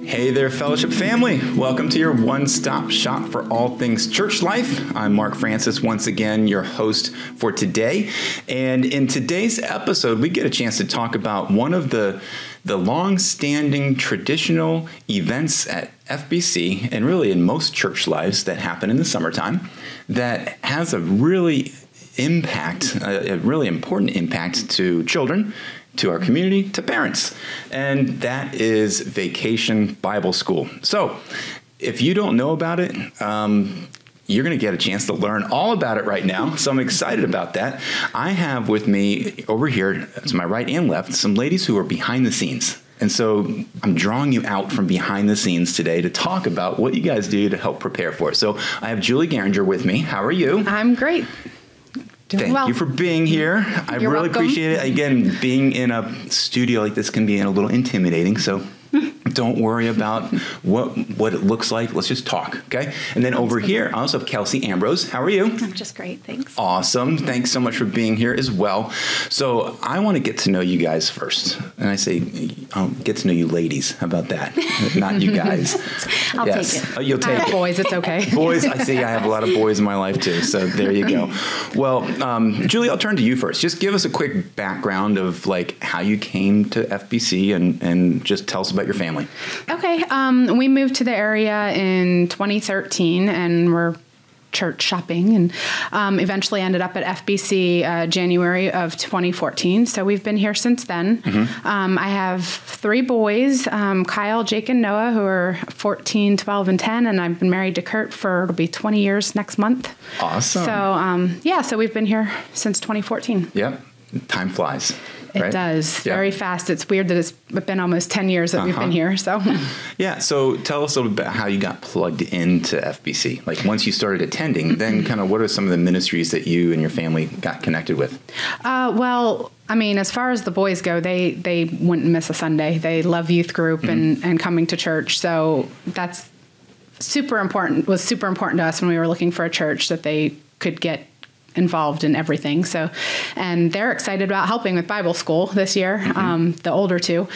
Hey there, Fellowship family. Welcome to your one-stop shop for all things church life. I'm Mark Francis, once again, your host for today. And in today's episode, we get a chance to talk about one of the long-standing traditional events at FBC and really in most church lives that happen in the summertime that has a really important impact to children, to our community, to parents, and that is Vacation Bible School. So if you don't know about it, you're going to get a chance to learn all about it right now. So I'm excited about that. I have with me over here, to my right and left, some ladies who are behind the scenes. And so I'm drawing you out from behind the scenes today to talk about what you guys do to help prepare for it. So I have Julie Garinger with me. How are you? I'm great. Thank you for being here. I really welcome. appreciate it. Again, being in a studio like this can be a little intimidating, so don't worry about what it looks like. Let's just talk, okay? And then over here, I also have Kelsey Ambrose. How are you? I'm just great, thanks. Awesome. Thanks so much for being here as well. So I want to get to know you guys first. And I say, get to know you ladies. How about that? Not you guys. I'll take it. Oh, you'll take it. Boys, it's okay. Boys, I have a lot of boys in my life too, so there you go. Well, Julie, I'll turn to you first. Just give us a quick background of like how you came to FBC and just tell us about your family. Okay. We moved to the area in 2013 and we're church shopping and eventually ended up at FBC January of 2014. So we've been here since then. Mm-hmm. I have three boys, Kyle, Jake, and Noah, who are 14, 12, and 10. And I've been married to Kurt it'll be 20 years next month. Awesome. So, so we've been here since 2014. Yep. Time flies. Right? It does. Very fast. It's weird that it's been almost 10 years that we've been here. So yeah. So tell us a little bit about how you got plugged into FBC. Like once you started attending, then kind of what are some of the ministries that you and your family got connected with? Well, I mean, as far as the boys go, they wouldn't miss a Sunday. They love youth group and coming to church. So that's super important, was super important to us when we were looking for a church that they could get involved in everything. So, and they're excited about helping with Bible school this year, the older two.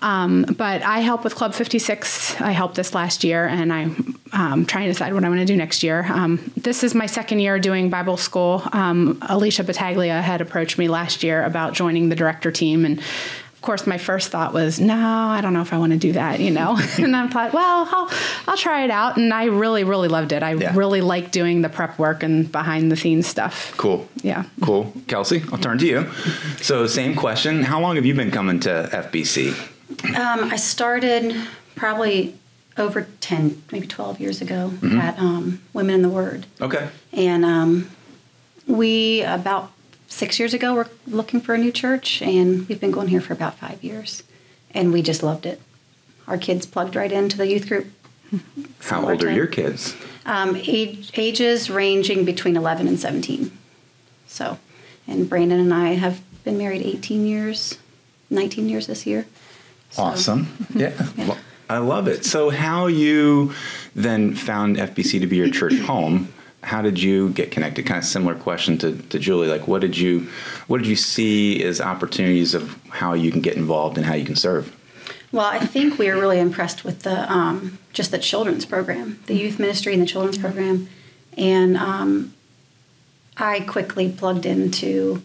But I help with Club 56. I helped this last year and I'm trying to decide what I'm going to do next year. This is my second year doing Bible school. Alicia Battaglia had approached me last year about joining the director team. And of course, my first thought was, no, I don't know if I want to do that, And I thought, well, I'll try it out. And I really, really loved it. I really like doing the prep work and behind the scenes stuff. Cool. Yeah. Cool. Kelsey, I'll turn to you. So same question. How long have you been coming to FBC? I started probably over 10, maybe 12 years ago at Women in the Word. Okay. And we, about 6 years ago, were looking for a new church, and we've been going here for about 5 years, and we just loved it. Our kids plugged right into the youth group. How old are your kids? Ages ranging between 11 and 17. So, and Brandon and I have been married 18 years, 19 years this year. So, awesome. Yeah. Well, I love it. So how you then found FBC to be your church home? How did you get connected? Kind of similar question to Julie. Like, what did you see as opportunities of how you can get involved and how you can serve? Well, I think we were really impressed with the just the children's program, the youth ministry and the children's program, and I quickly plugged into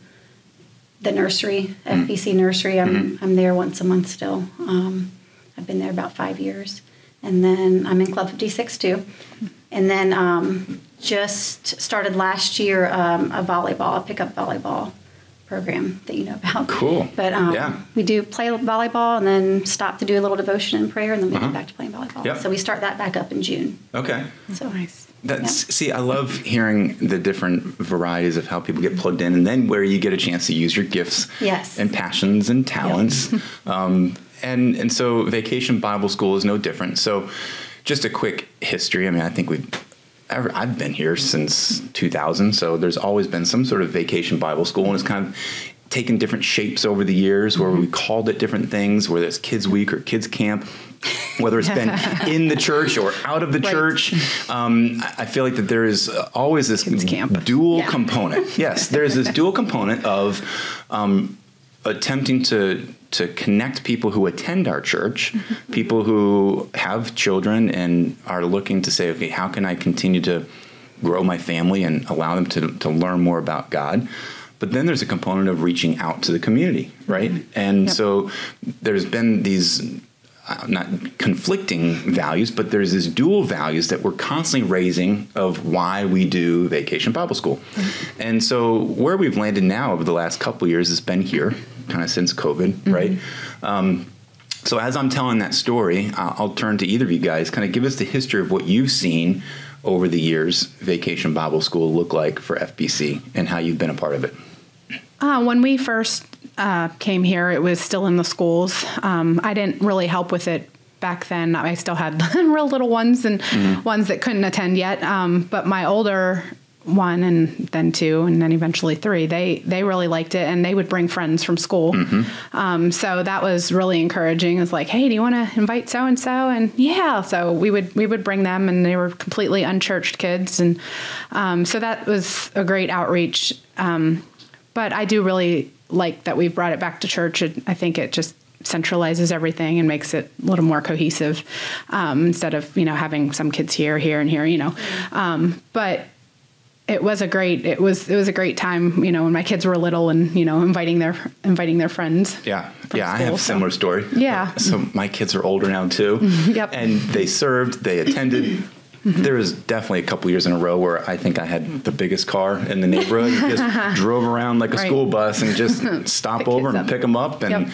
the nursery, FBC nursery. I'm there once a month still. I've been there about 5 years, and then I'm in Club 56 too, and then just started last year a pickup volleyball program that you know about. Cool. But we do play volleyball and then stop to do a little devotion and prayer, and then we get back to playing volleyball. Yep. So we start that back up in June. Okay. So nice. See, I love hearing the different varieties of how people get plugged in, and then where you get a chance to use your gifts and passions and talents. Yep. And so Vacation Bible School is no different. So just a quick history. I mean, I think I've been here since 2000, so there's always been some sort of Vacation Bible School, and it's kind of taken different shapes over the years where we called it different things, whether it's Kids Week or Kids Camp, whether it's been in the church or out of the church. I feel like that there is always this dual component. Yes, there's this dual component of attempting to to connect people who attend our church, people who have children and are looking to say, okay, how can I continue to grow my family and allow them to learn more about God? But then there's a component of reaching out to the community, right? And so there's been these not conflicting values, but there's this dual values that we're constantly raising of why we do Vacation Bible School. And so where we've landed now over the last couple of years has been here, kind of since COVID, right? So as I'm telling that story, I'll turn to either of you guys, kind of give us the history of what you've seen over the years Vacation Bible School look like for FBC and how you've been a part of it. When we first came here, it was still in the schools. I didn't really help with it back then. I still had real little ones and ones that couldn't attend yet. But my older one and then two and then eventually three, they really liked it, and they would bring friends from school. So that was really encouraging. It was like, hey, do you want to invite so-and-so? And yeah, so we would bring them, and they were completely unchurched kids. And so that was a great outreach. But I do really like that we've brought it back to church. I think it just centralizes everything and makes it a little more cohesive, instead of, having some kids here, and here, but it was a great time, when my kids were little and, inviting their friends. Yeah. Yeah. I have a similar story. Yeah. So my kids are older now too. And they served, they attended. There was definitely a couple years in a row where I think I had the biggest car in the neighborhood and just drove around like a school bus and just stop over and pick them up and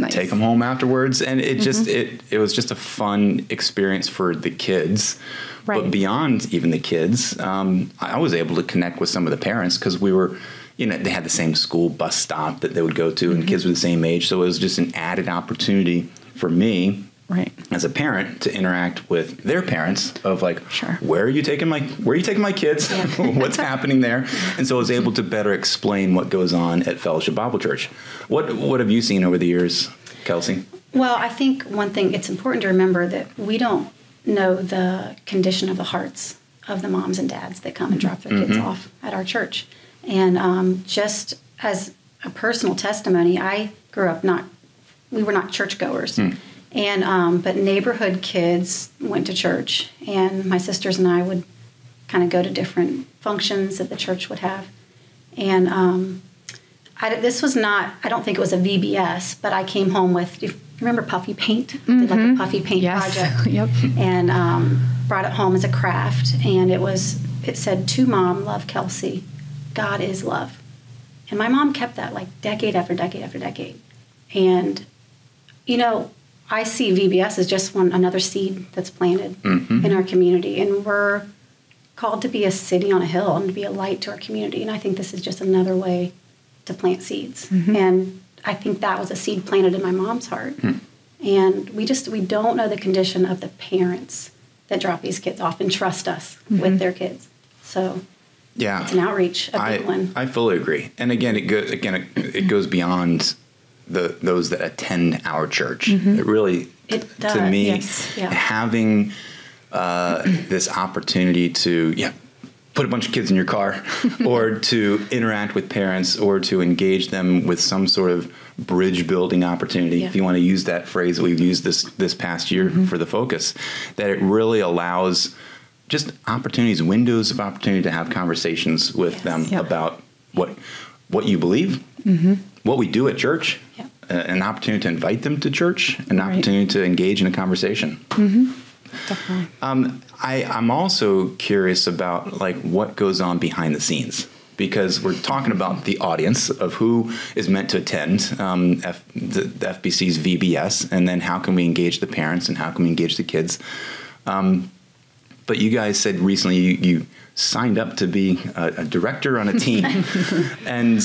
take them home afterwards. And it just, it was just a fun experience for the kids. But beyond even the kids, I was able to connect with some of the parents because we were, they had the same school bus stop that they would go to, and kids were the same age. So it was just an added opportunity for me as a parent to interact with their parents of like, where are you taking my kids? What's happening there? And so I was able to better explain what goes on at Fellowship Bible Church. What have you seen over the years, Kelsey? Well, I think one thing, it's important to remember that we don't know the condition of the hearts of the moms and dads that come and drop their kids off at our church. And just as a personal testimony, I grew up we were not churchgoers. And but neighborhood kids went to church, and my sisters and I would kind of go to different functions that the church would have. And this was not, I don't think it was a VBS, but I came home with, do you remember puffy paint? Did like a puffy paint project. And brought it home as a craft, and it said, to Mom, love Kelsey, God is love. And my mom kept that like decade after decade after decade. And, I see VBS as just another seed that's planted in our community. And we're called to be a city on a hill and to be a light to our community. And I think this is just another way to plant seeds. And I think that was a seed planted in my mom's heart. And we don't know the condition of the parents that drop these kids off and trust us with their kids. So it's an outreach, a big one. I fully agree. And again, it goes beyond those that attend our church. It really, to me, having this opportunity to put a bunch of kids in your car or to interact with parents or to engage them with some sort of bridge building opportunity, if you want to use that phrase that we've used this past year for the focus, that it really allows just opportunities, windows of opportunity to have conversations with them about what you believe, what we do at church, an opportunity to invite them to church, an opportunity to engage in a conversation. Definitely. I'm also curious about like what goes on behind the scenes, because we're talking about the audience of who is meant to attend the FBC's VBS, and then how can we engage the parents and how can we engage the kids. But you guys said recently you signed up to be a director on a team. And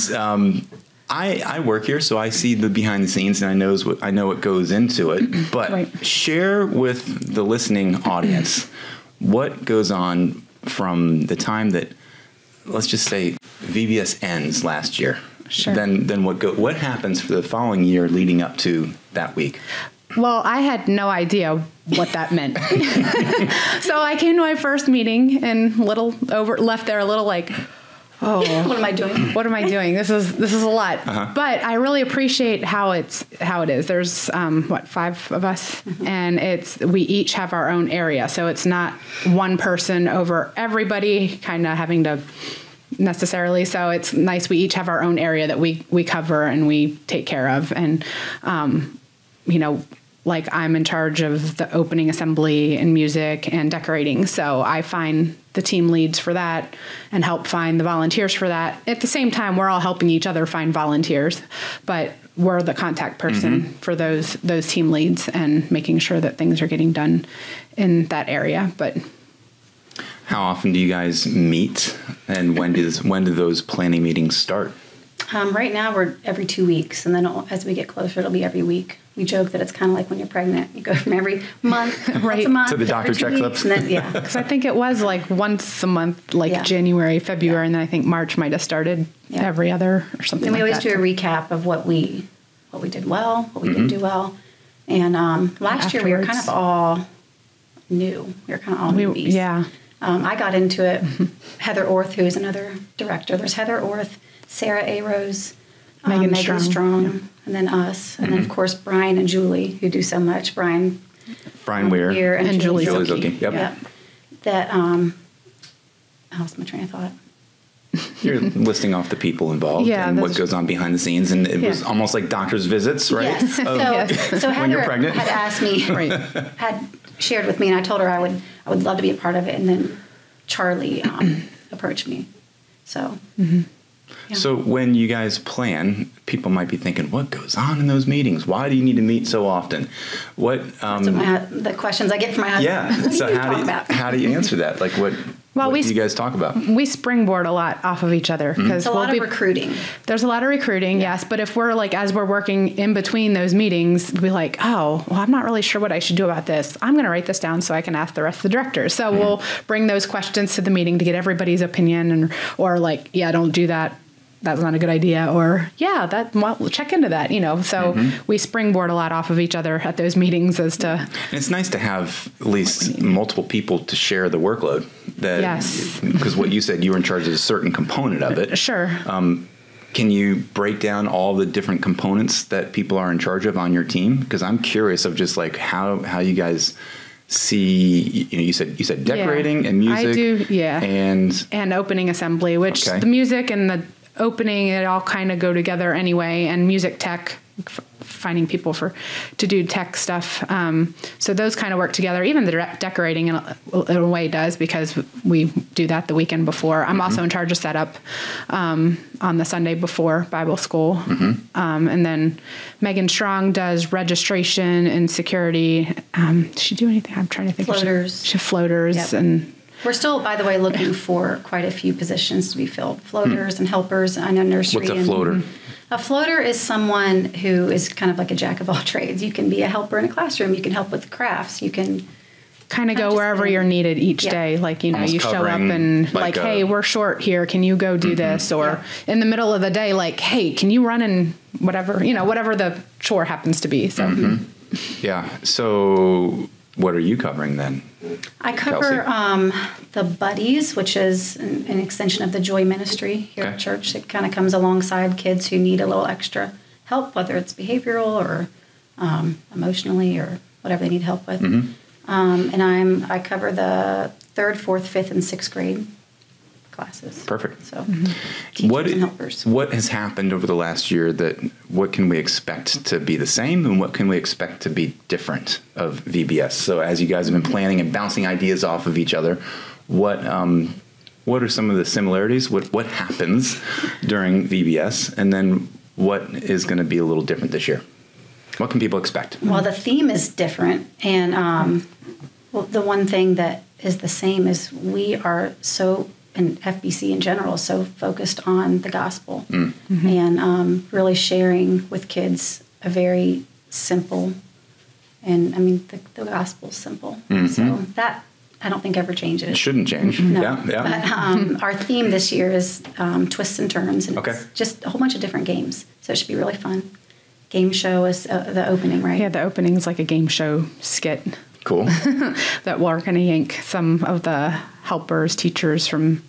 I work here, so I see the behind the scenes, and I know what goes into it. But share with the listening audience what goes on from the time that, let's just say, VBS ends last year. Then what happens for the following year leading up to that week? Well, I had no idea what that meant. So I came to my first meeting and left there a little like, Oh, what am I doing? What am I doing? This is a lot, but I really appreciate how it is. There's 5 of us, and we each have our own area, so it's not one person over everybody kind of having to necessarily. So it's nice. We each have our own area that we cover and we take care of, and like I'm in charge of the opening assembly and music and decorating. So I find the team leads for that and help find the volunteers for that. At the same time, we're all helping each other find volunteers, but we're the contact person for those team leads and making sure that things are getting done in that area. But how often do you guys meet, and when do those planning meetings start? Right now we're every 2 weeks, and then as we get closer, it'll be every week. We joke that it's kind of like when you're pregnant. You go from every month, once a month, to the doctor checks up. Because I think it was like once a month, like January, February, and then I think March might have started every other or something. And we like always do a recap of what we did well, what we didn't do well. And last year we were kind of all new. We were kind of all newbies. Yeah. I got into it. Heather Orth, who is another director. There's Heather Orth, Sarah A. Rose, Megan Strong, and then us. And then, of course, Brian and Julie, who do so much. Brian Weir and Julie Zucke. Yep. That, I lost my train of thought. You're listing off the people involved and what goes on behind the scenes. And it was almost like doctor's visits, right? Yes. So when you're pregnant. had asked me, had shared with me, and I told her I would love to be a part of it. And then Charlie approached me. So... Yeah. So when you guys plan, people might be thinking, what goes on in those meetings? Why do you need to meet so often? What the questions I get from my husband. Yeah. What so how do you answer that? Like what do you guys talk about? We springboard a lot off of each other because a lot of recruiting. There's a lot of recruiting, yes. But if we're like, as we're working in between those meetings, we'll be like, oh, well, I'm not really sure what I should do about this. I'm going to write this down so I can ask the rest of the directors. So we'll bring those questions to the meeting to get everybody's opinion, or like, yeah, don't do that. That's not a good idea, or we'll check into that, So we springboard a lot off of each other at those meetings as to. And it's nice to have at least multiple people to share the workload. Yes. Because what you said, you were in charge of a certain component of it. Sure. Can you break down all the different components that people are in charge of on your team? Because I'm curious of just like how you guys see, you said decorating and music. I do, and opening assembly, which the music and the opening, it all kind of go together anyway, and music tech, finding people to do tech stuff. So those kind of work together. Even the decorating in a way does, because we do that the weekend before. I'm also in charge of setup on the Sunday before Bible school. And then Megan Strong does registration and security. Does she do anything? I'm trying to think. Floaters. She floaters and... We're still, by the way, looking for quite a few positions to be filled. Floaters and helpers. I know nursery. What's a floater? A floater is someone who is kind of like a jack of all trades. You can be a helper in a classroom. You can help with crafts. You can kind of go wherever you're needed each day. Like, almost you show up and like, hey, we're short here. Can you go do this? Or in the middle of the day, like, hey, can you run in whatever, whatever the chore happens to be. So, yeah. So what are you covering then? I cover the Buddies, which is an extension of the Joy Ministry here at church. It kind of comes alongside kids who need a little extra help, whether it's behavioral or emotionally or whatever they need help with. And I cover the 3rd, 4th, 5th, and 6th grade classes. Perfect. So teachers and helpers. What has happened over the last year what can we expect to be the same, and what can we expect to be different of VBS? So as you guys have been planning and bouncing ideas off of each other, what are some of the similarities? What happens during VBS, and then what is going to be a little different this year? What can people expect? Well, the theme is different, and the one thing that is the same is we are so, and FBC in general, so focused on the gospel and really sharing with kids a very simple, and I mean the gospel's simple, so that I don't think ever changes. It shouldn't change. No. Yeah. But our theme this year is twists and turns, and it's just a whole bunch of different games, so it should be really fun. Game show is the opening, right? Yeah, the opening is like a game show skit. Cool. That we're going to yank some of the helpers, teachers from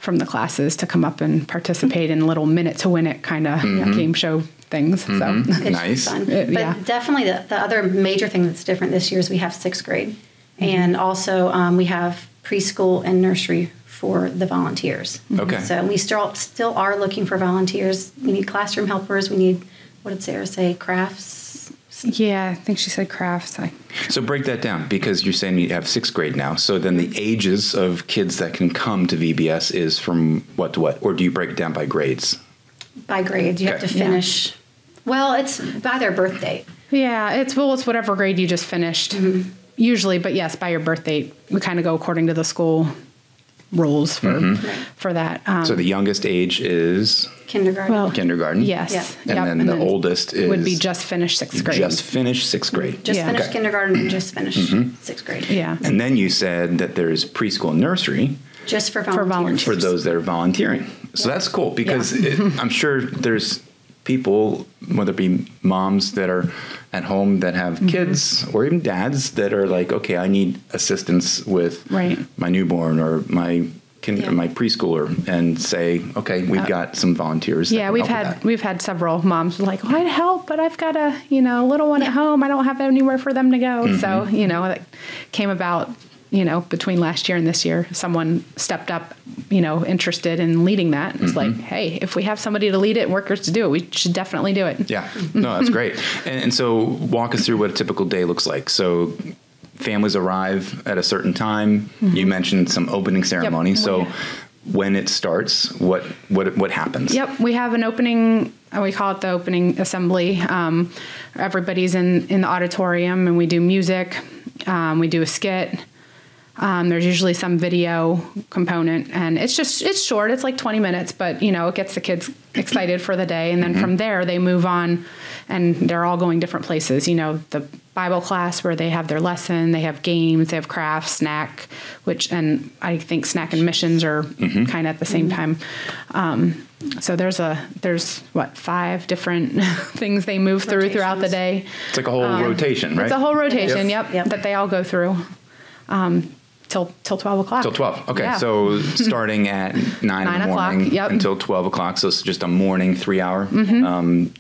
from the classes to come up and participate in little minute to win it kind of game show things. So nice. Fun. But definitely the other major thing that's different this year is we have 6th grade. And also we have preschool and nursery for the volunteers. Okay. So we still are looking for volunteers. We need classroom helpers. We need, what did Sarah say, crafts? Yeah, I think she said crafts. So break that down, because you're saying you have 6th grade now. So then the ages of kids that can come to VBS is from what to what? Or do you break it down by grades? By grades. You have to finish. Yeah. Well, it's by their birth date. Yeah, it's whatever grade you just finished. Usually, but yes, by your birth date. We kind of go according to the school rules for that. So the youngest age is? Kindergarten. Well, kindergarten. Yes. And then the oldest is? Would be just finished 6th grade. Just finished 6th grade. Just finished kindergarten and just finished 6th grade. Yeah. And then you said that there's preschool and nursery. Just for volunteers. For those that are volunteering. So that's cool, because I'm sure there's people, whether it be moms that are at home that have kids, or even dads that are like, okay, I need assistance with my newborn or my preschooler, and say, okay, we've got some volunteers. Yeah, we've had several moms like, well, I'd help, but I've got a little one at home. I don't have anywhere for them to go. So that came about. Between last year and this year, someone stepped up, interested in leading that. It's like, hey, if we have somebody to lead it and workers to do it, we should definitely do it. Yeah, no, that's great. And so walk us through what a typical day looks like. So families arrive at a certain time. You mentioned some opening ceremony. Yep. So when it starts, what happens? Yep, we have an opening. We call it the opening assembly. Everybody's in the auditorium, and we do music. We do a skit. There's usually some video component, and it's short. It's like 20 minutes, but it gets the kids excited for the day. And then from there they move on, and they're all going different places. The Bible class where they have their lesson, they have games, they have crafts, snack, and I think snack and missions are kind of at the same time. So there's 5 different things they move throughout the day. It's like a whole rotation, right? It's a whole rotation, yep, that they all go through. Till 12 o'clock. Till 12. Okay. Yeah. So starting at 9 in the morning until 12 o'clock. So it's just a morning 3-hour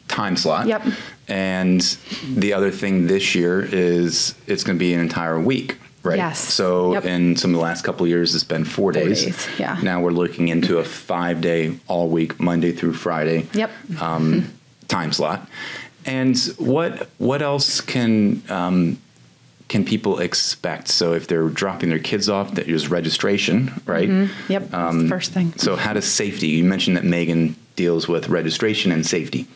time slot. Yep. And the other thing this year is it's going to be an entire week, right? Yes. So in some of the last couple of years, it's been 4 days. 4 days. Yeah. Now we're looking into a 5-day all week, Monday through Friday. Yep. Time slot. And what else can people expect? So if they're dropping their kids off, there's registration, right? Yep, that's the first thing. So how does safety? You mentioned that Megan deals with registration and safety.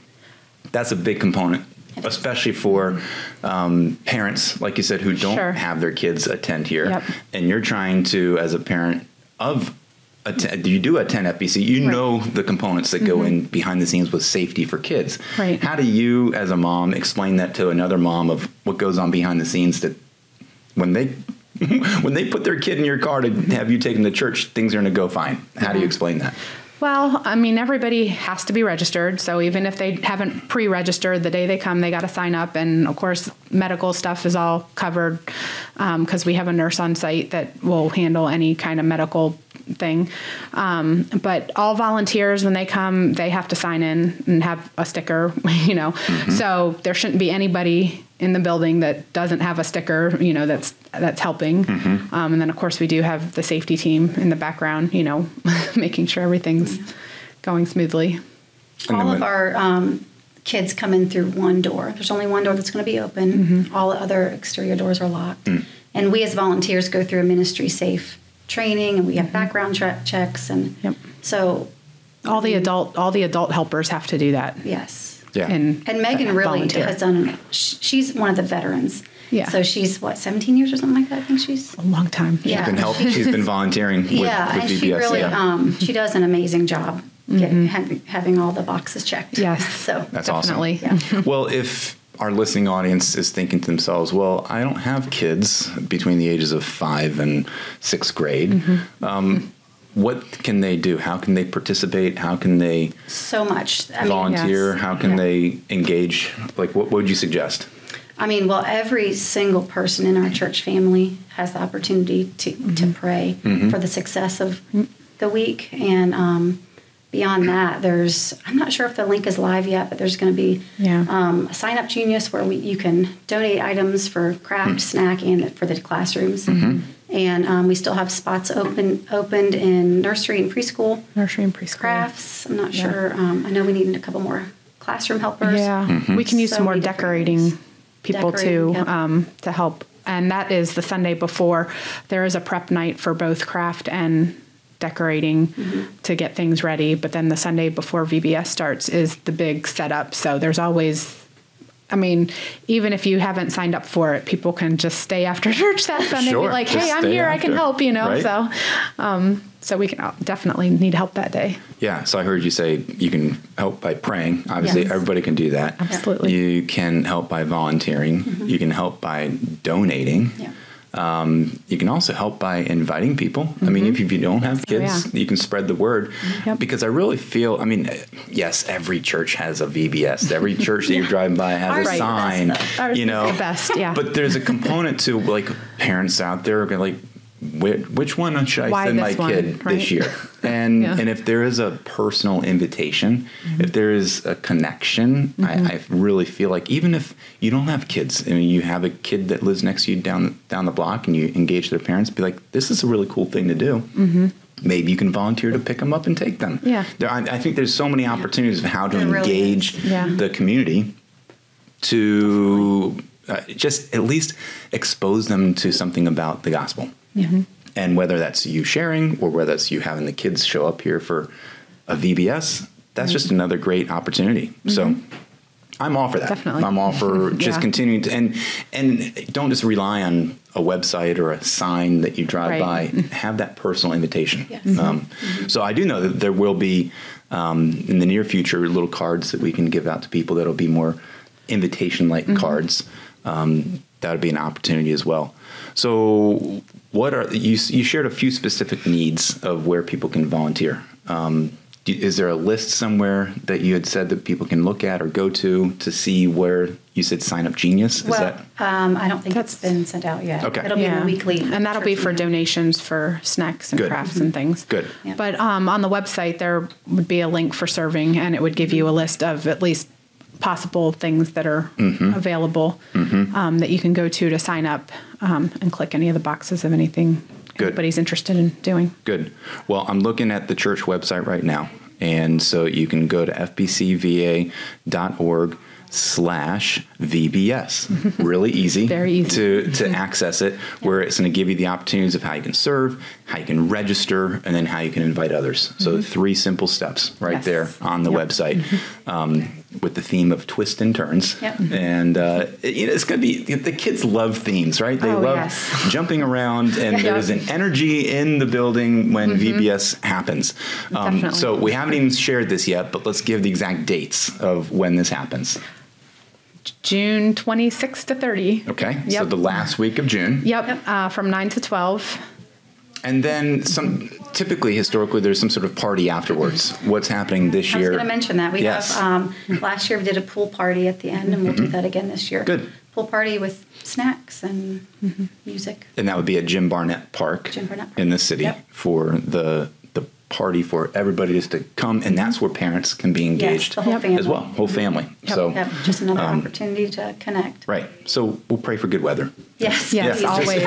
That's a big component, especially for parents, like you said, who don't have their kids attend here. Yep. And you're trying to, as a parent you do attend FBC, you know the components that go in behind the scenes with safety for kids. Right. How do you, as a mom, explain that to another mom of what goes on behind the scenes, that when they put their kid in your car to have you take them to church, things are going to go fine? How do you explain that? Well, I mean, everybody has to be registered. So even if they haven't pre-registered, the day they come, they got to sign up. And of course, medical stuff is all covered because we have a nurse on site that will handle any kind of medical thing. But all volunteers, when they come, they have to sign in and have a sticker, So there shouldn't be anybody in the building that doesn't have a sticker, that's helping. And then of course we do have the safety team in the background, making sure everything's going smoothly. All of our kids come in through one door. There's only one door that's going to be open. All the other exterior doors are locked. And we as volunteers go through a ministry safe training, and we have background checks, and so all the adult helpers have to do that. Yes. Yeah. And Megan really has done. She's one of the veterans. Yeah. So she's 17 years or something like that. I think she's a long time. Yeah. She's been volunteering. With and VBS. She really she does an amazing job having all the boxes checked. Yes. So that's definitely awesome. Well, if our listening audience is thinking to themselves, well, I don't have kids between the ages of 5 and 6th grade. What can they do? How can they participate? How can they volunteer? How can they engage? Like, what would you suggest? I mean, well, every single person in our church family has the opportunity to pray for the success of the week. And beyond that, I'm not sure if the link is live yet, but there's going to be a Sign Up Genius where you can donate items for craft, snack, and for the classrooms. And we still have spots opened in nursery and preschool. Crafts. I'm not sure. I know we need a couple more classroom helpers. Yeah. We can use some more decorating people too to help. And that is the Sunday before. There is a prep night for both craft and decorating to get things ready. But then the Sunday before VBS starts is the big setup. So there's always, I mean, even if you haven't signed up for it, people can just stay after church that Sunday and be like, hey, I'm here, I can help, Right? So we can definitely need help that day. Yeah. So I heard you say you can help by praying. Obviously, everybody can do that. Absolutely. You can help by volunteering. You can help by donating. You can also help by inviting people. I mean, if you don't have kids, you can spread the word. Because I really feel, I mean, yes, every church has a VBS. Every church that you're driving by has a sign. Ours is the best, But there's a component to, like, parents out there are like, which one should I send my kid this year? And if there is a personal invitation, if there is a connection, I really feel like even if you don't have kids, I mean, you have a kid that lives next to you down the block and you engage their parents, be like, this is a really cool thing to do. Maybe you can volunteer to pick them up and take them. I think there's so many opportunities of how to engage the community to just at least expose them to something about the gospel. And whether that's you sharing or whether it's you having the kids show up here for a VBS, that's just another great opportunity. So I'm all for that. Definitely. I'm all for just continuing to, and don't just rely on a website or a sign that you drive by. Have that personal invitation. So I do know that there will be, in the near future, little cards that we can give out to people that'll be more invitation-like cards. That would be an opportunity as well. So what are you shared a few specific needs of where people can volunteer. Is there a list somewhere that you had said that people can look at or go to see where you said Sign Up Genius? I don't think it's been sent out yet. Okay. It'll be a weekly. And that'll be for donations for snacks and crafts and things. Good. But on the website, there would be a link for serving, and it would give you a list of at least possible things that are available that you can go to sign up and click any of the boxes of anything anybody's interested in doing. Good. Well, I'm looking at the church website right now. And so you can go to fbcva.org/VBS. Really easy, Very easy to access it, where it's going to give you the opportunities of how you can serve, how you can register, and then how you can invite others. So 3 simple steps there on the website. With the theme of twists and turns. And it's going to be, the kids love themes, right? They love jumping around, and there's an energy in the building when VBS happens. So we haven't even shared this yet, but let's give the exact dates of when this happens. June 26th to 30. Okay, so the last week of June. From 9 to 12. And then typically, historically, there's some sort of party afterwards. What's happening this year? I was going to mention that. We have, last year we did a pool party at the end, and we'll do that again this year. Good. Pool party with snacks and music. And that would be at Jim Barnett Park in the city for the party for everybody just to come, and that's where parents can be engaged the whole family. as well, whole family. So just another opportunity to connect. Right. So we'll pray for good weather. Yes, always.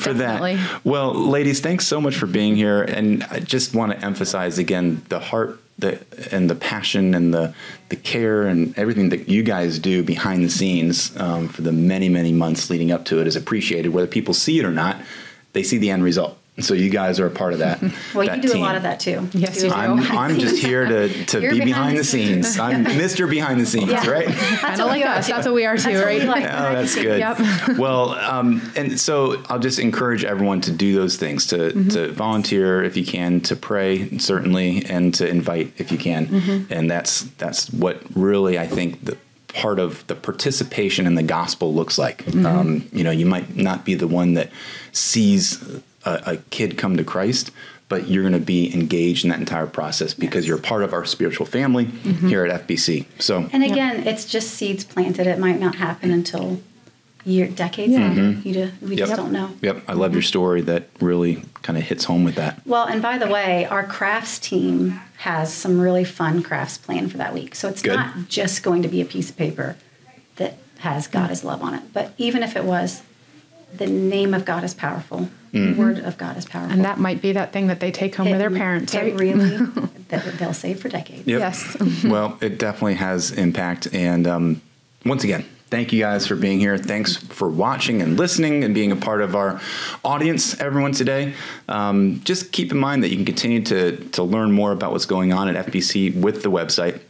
for that. Well, ladies, thanks so much for being here, and I just want to emphasize again the heart and the passion and the care and everything that you guys do behind the scenes for the many, many months leading up to it is appreciated. Whether people see it or not, they see the end result. So you guys are a part of that. Well, you do a lot of that too. Yes, you do. I'm just here to be behind the scenes. I'm Mr. Behind the Scenes, right? Kind of like us. That's what we are too, right? Oh, that's good. Well, and so I'll just encourage everyone to do those things, to volunteer if you can, to pray certainly, and to invite if you can. And that's what really I think the part of the participation in the gospel looks like. You might not be the one that sees a kid come to Christ, but you're going to be engaged in that entire process because you're part of our spiritual family here at FBC. So, and again, it's just seeds planted. It might not happen until decades later. We just don't know. Yep. I love your story. That really kind of hits home with that. Well, and by the way, our crafts team has some really fun crafts planned for that week. So it's not just going to be a piece of paper that has God is love on it. But even if it was, the name of God is powerful. The word of God is powerful. And that might be that thing that they take home to their parents, right? Really, that they'll save for decades. Yep. Yes. Well, it definitely has impact. And once again, thank you guys for being here. Thanks for watching and listening and being a part of our audience, everyone, today. Just keep in mind that you can continue to learn more about what's going on at FBC with the website,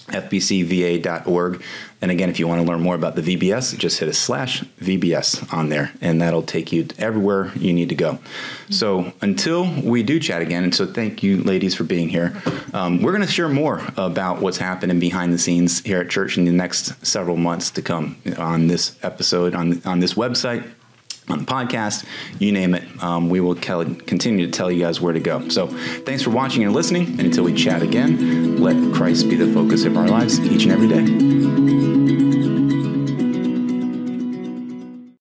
fbcva.org. And again, if you want to learn more about the VBS, just hit a /VBS on there, and that'll take you everywhere you need to go. So until we do chat again, and so thank you, ladies, for being here. We're going to share more about what's happening behind the scenes here at church in the next several months to come on this episode, on this website, on the podcast, you name it. We will continue to tell you guys where to go. So thanks for watching and listening. And until we chat again, let Christ be the focus of our lives each and every day.